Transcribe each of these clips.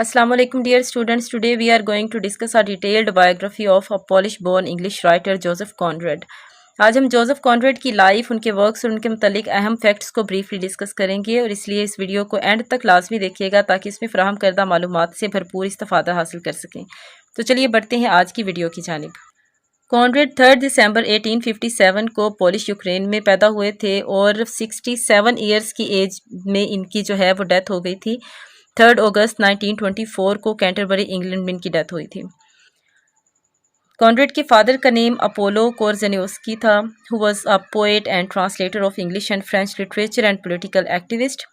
Assalamu alaikum dear students. Today we are going to discuss a detailed biography of a Polish-born English writer Joseph Conrad. आज हम Joseph Conrad की life, उनके works और उनके मुतालिक अहम फैक्ट्स को ब्रीफली डिस्कस करेंगे और इसलिए इस वीडियो को एंड तक लाजमी देखिएगा ताकि इसमें फ़राहम करदा मालूमात से भरपूर इस्तेफादा हासिल कर सकें। तो चलिए बढ़ते हैं आज की वीडियो की जानिब। कॉनरेड 3 दिसंबर 1857 को पोलिश यूक्रेन में पैदा हुए थे और 67 ईयर्स की एज में इनकी जो है वो डेथ हो गई थी। 3 अगस्त 1924 को कैंटरबरी इंग्लैंड में इनकी डेथ हुई थी। कॉनरेड के फादर का नेम अपोलो कोर्जेनियोस्की था, who was a poet and translator of English and French literature and political activist.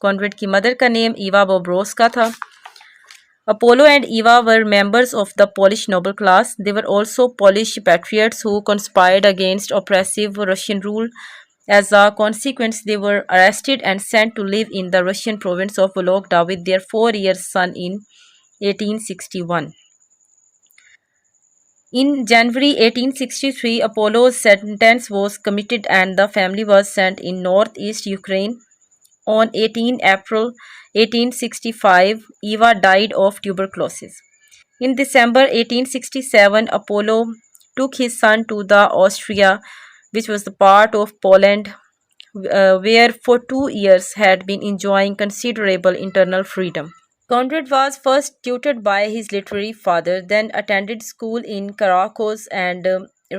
Conrad की मदर का नेम ईवा बोब्रोस्का था। Apollo and Eva were members of the Polish noble class. They were also Polish patriots who conspired against oppressive Russian rule. As a consequence, they were arrested and sent to live in the Russian province of Vologda with their 4-year son in 1861. In January 1863, Apollo's sentence was commuted and the family was sent in northeast Ukraine. On 18 April 1865, Eva died of tuberculosis. In December 1867, Apollo took his son to the Austria, which was the part of Poland, where for 2 years had been enjoying considerable internal freedom. Conrad was first tutored by his literary father, then attended school in Caracas and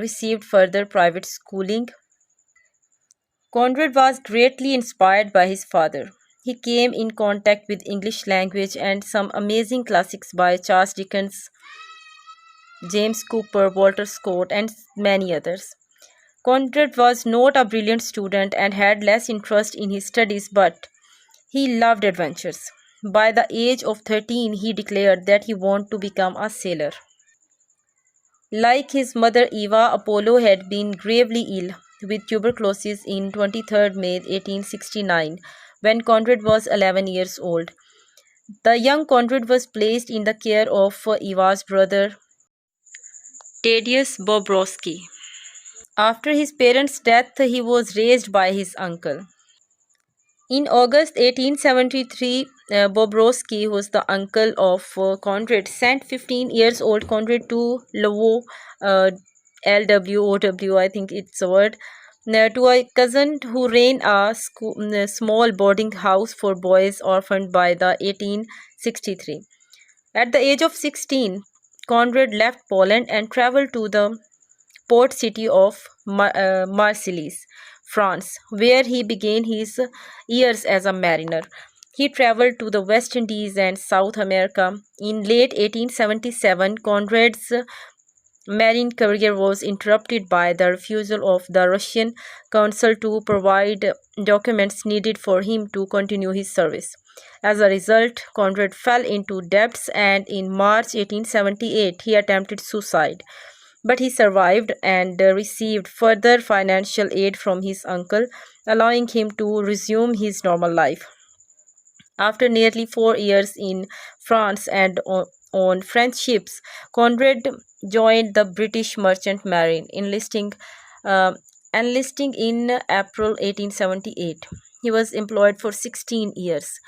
received further private schooling. Conrad was greatly inspired by his father. He came in contact with English language and some amazing classics by Charles Dickens, James Cooper, Walter Scott, and many others. Conrad was not a brilliant student and had less interest in his studies, but he loved adventures. By the age of 13, he declared that he wanted to become a sailor. Like his mother Eva, Apollo had been gravely ill with tuberculosis in 23rd May 1869 when Conrad was 11 years old. The young Conrad was placed in the care of Eva's brother Tadeusz Bobrowski. After his parents' death, he was raised by his uncle. In August 1873, Bobrowski, who was the uncle of Conrad, sent 15 years old Conrad to Lwow, LWOW, I think it's a word, to a cousin who ran a small boarding house for boys orphaned by the 1863. At the age of 16, Conrad left Poland and traveled to the port city of Marseilles, France, where he began his years as a mariner. He traveled to the West Indies and South America. In late 1877, Conrad's marine career was interrupted by the refusal of the Russian consul to provide documents needed for him to continue his service. As a result, Conrad fell into debts and in March 1878 he attempted suicide. But he survived and received further financial aid from his uncle, allowing him to resume his normal life. After nearly 4 years in France and on French ships, Conrad joined the British Merchant Marine, uh, enlisting in April 1878. He was employed for 16 years.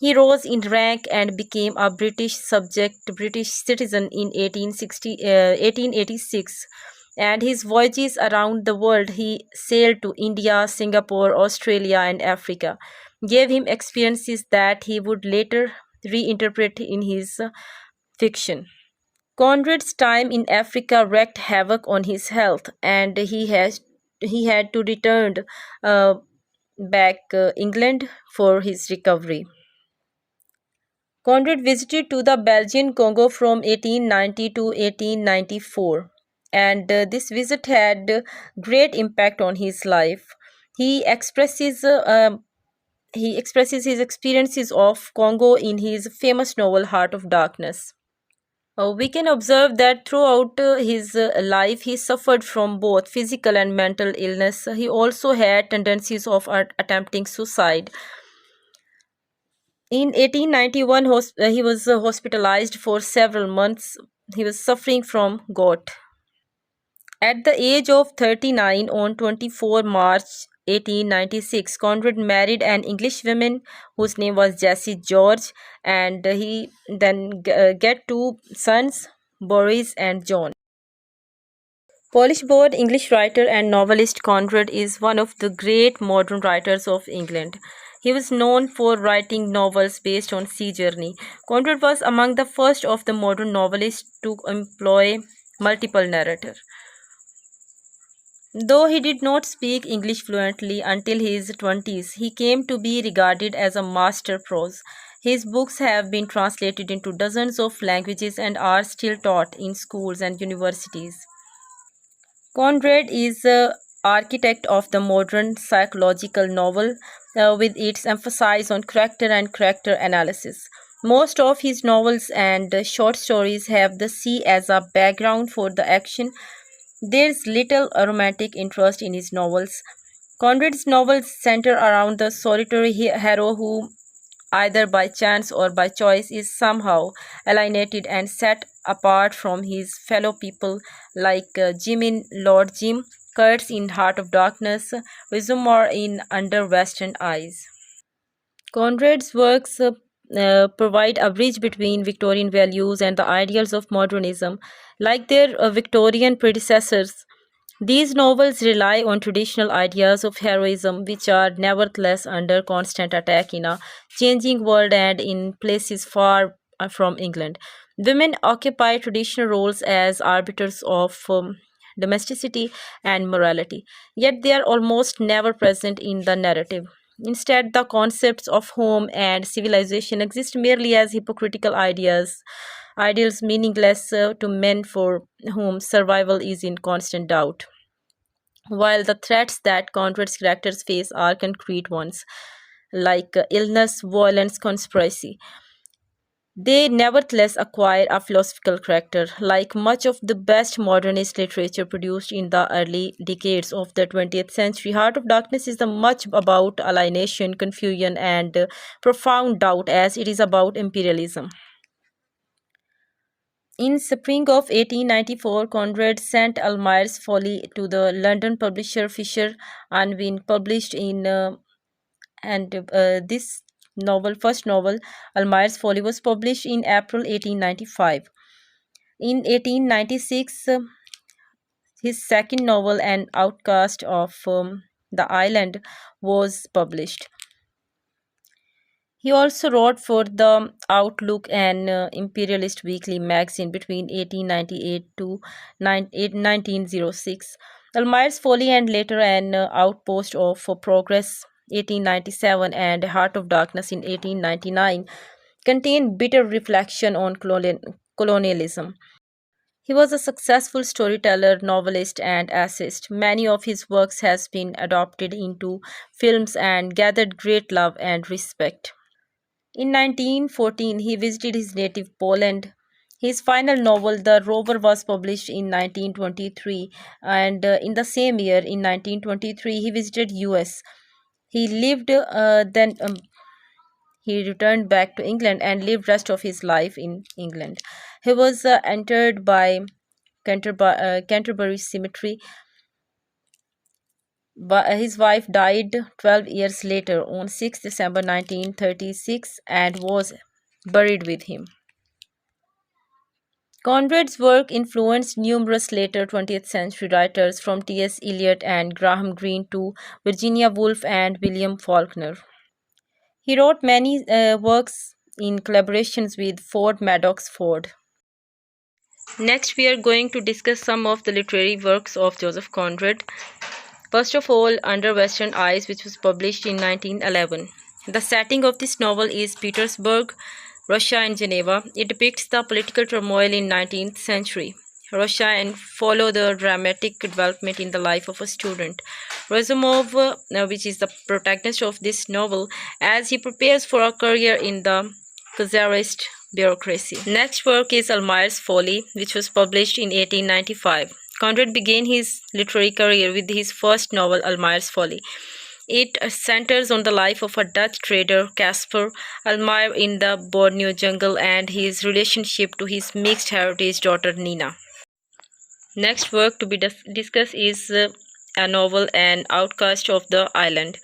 He rose in rank and became a British citizen in 1886. And his voyages around the world, he sailed to India, Singapore, Australia, and Africa, gave him experiences that he would later reinterpret in his fiction. Conrad's time in Africa wreaked havoc on his health, and he had to return uh, back England for his recovery. Conrad visited to the Belgian Congo from 1890 to 1894, and this visit had great impact on his life. He expresses uh, um, he expresses his experiences of Congo in his famous novel Heart of Darkness. We can observe that throughout his life he suffered from both physical and mental illness. He also had tendencies of attempting suicide. In 1891, he was hospitalized for several months. He was suffering from gout. At the age of 39, on 24 March 1896, Conrad married an English woman whose name was Jessie George, and he then get two sons, Boris and John. Polish-born English writer and novelist Conrad is one of the great modern writers of England. He was known for writing novels based on sea journey. Conrad was among the first of the modern novelists to employ multiple narrators. Though he did not speak English fluently until his 20s, he came to be regarded as a master prose. His books have been translated into dozens of languages and are still taught in schools and universities. Conrad is the architect of the modern psychological novel, with its emphasis on character and character analysis. Most of his novels and short stories have the sea as a background for the action. There's little romantic interest in his novels. Conrad's novels center around the solitary hero who, either by chance or by choice, is somehow alienated and set apart from his fellow people, like Jim in Lord Jim, Kurtz in Heart of Darkness, Wisdomar in Under Western Eyes. Conrad's works provide a bridge between Victorian values and the ideals of modernism. Like their Victorian predecessors, these novels rely on traditional ideas of heroism, which are nevertheless under constant attack in a changing world and in places far from England. Women occupy traditional roles as arbiters of domesticity and morality, yet they are almost never present in the narrative. Instead, the concepts of home and civilization exist merely as hypocritical ideals meaningless to men for whom survival is in constant doubt. While the threats that Conrad's characters face are concrete ones, like illness, violence, conspiracy, they nevertheless acquire a philosophical character. Like much of the best modernist literature produced in the early decades of the 20th century, Heart of Darkness is the much about alienation, confusion, and profound doubt as it is about imperialism. In spring of 1894, Conrad sent Almayer's Folly to the London publisher Fisher Unwin, published in and this first novel, Almayer's Folly, was published in April 1895. In 1896, his second novel, An Outcast of the Island, was published. He also wrote for the Outlook, an imperialist weekly magazine, between 1898 to 1906. Almayer's Folly and later An Outpost of Progress 1897 and Heart of Darkness in 1899 contain bitter reflection on colonialism. He was a successful storyteller, novelist, and essayist. Many of his works has been adopted into films and gathered great love and respect. In 1914, he visited his native Poland. His final novel, The Rover, was published in 1923, and in the same year, in 1923, he visited US. He lived then he returned back to England and lived rest of his life in England. He was entered by Canterbury Cemetery, but his wife died 12 years later on 6 December 1936 and was buried with him. Conrad's work influenced numerous later 20th century writers, from T.S. Eliot and Graham Greene to Virginia Woolf and William Faulkner. He wrote many works in collaborations with Ford Madox Ford. Next, we are going to discuss some of the literary works of Joseph Conrad. First of all, Under Western Eyes, which was published in 1911. The setting of this novel is Petersburg, Russia and Geneva. It depicts the political turmoil in 19th century Russia and follow the dramatic development in the life of a student, Razumov, which is the protagonist of this novel, as he prepares for a career in the Czarist bureaucracy. Next work is Almayer's Folly, which was published in 1895. Conrad began his literary career with his first novel, Almayer's Folly. It centers on the life of a Dutch trader, Caspar Almayer, in the Borneo jungle and his relationship to his mixed heritage daughter, Nina. Next work to be discussed is a novel An Outcast of the Island,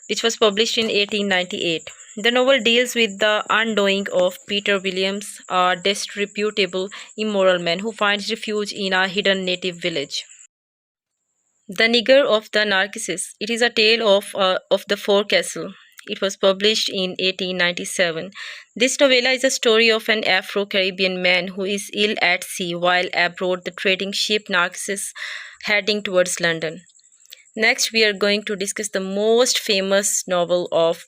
which was published in 1898. The novel deals with the undoing of Peter Williams, a disreputable, immoral man who finds refuge in a hidden native village. The Nigger of the Narcissus. It is a tale of the forecastle. It was published in 1897. This novella is a story of an Afro Caribbean man who is ill at sea while aboard the trading ship Narcissus heading towards London. Next, we are going to discuss the most famous novel of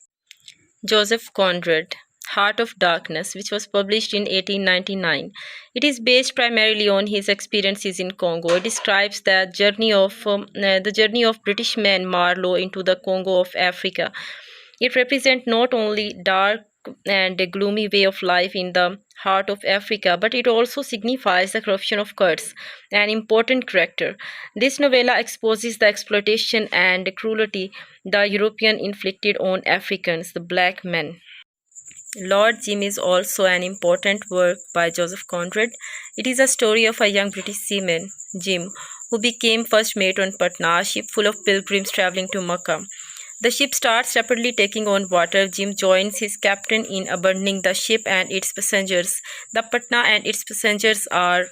Joseph Conrad, Heart of Darkness, which was published in 1899. It is based primarily on his experiences in Congo. It describes the journey of British man Marlowe into the Congo of Africa. It represents not only dark and a gloomy way of life in the heart of Africa, but it also signifies the corruption of Kurds, an important character. This novella exposes the exploitation and cruelty the European inflicted on Africans, the black men. Lord Jim is also an important work by Joseph Conrad. It is a story of a young British seaman, Jim, who became first mate on Patna, a ship full of pilgrims traveling to Makkah. The ship starts rapidly taking on water. Jim joins his captain in abandoning the ship and its passengers. The Patna and its passengers are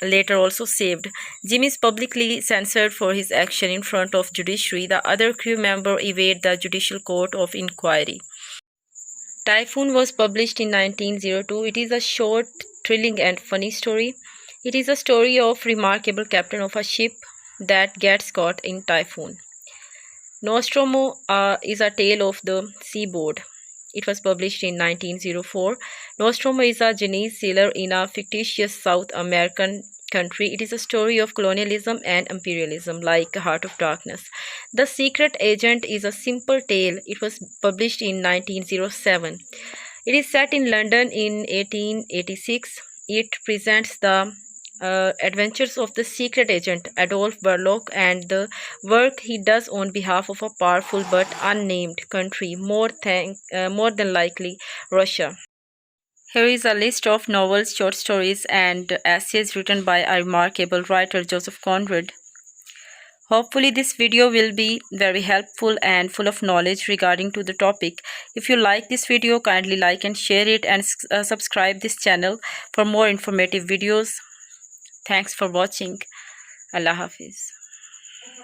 later also saved. Jim is publicly censored for his action in front of judiciary. The other crew member evade the judicial court of inquiry. Typhoon was published in 1902. It is a short, thrilling and funny story. It is a story of remarkable captain of a ship that gets caught in typhoon. Nostromo is a tale of the seaboard. It was published in 1904. Nostromo is a Chinese sailor in a fictitious South American country. It is a story of colonialism and imperialism, like Heart of Darkness. The Secret Agent is a simple tale. It was published in 1907. It is set in London in 1886. It presents the adventures of the secret agent Adolf Burlock and the work he does on behalf of a powerful but unnamed country, more than likely Russia. Here is a list of novels, short stories, and essays written by a remarkable writer, Joseph Conrad. Hopefully this video will be very helpful and full of knowledge regarding to the topic. If you like this video, kindly like and share it, and subscribe this channel for more informative videos. Thanks for watching. Allah Hafiz.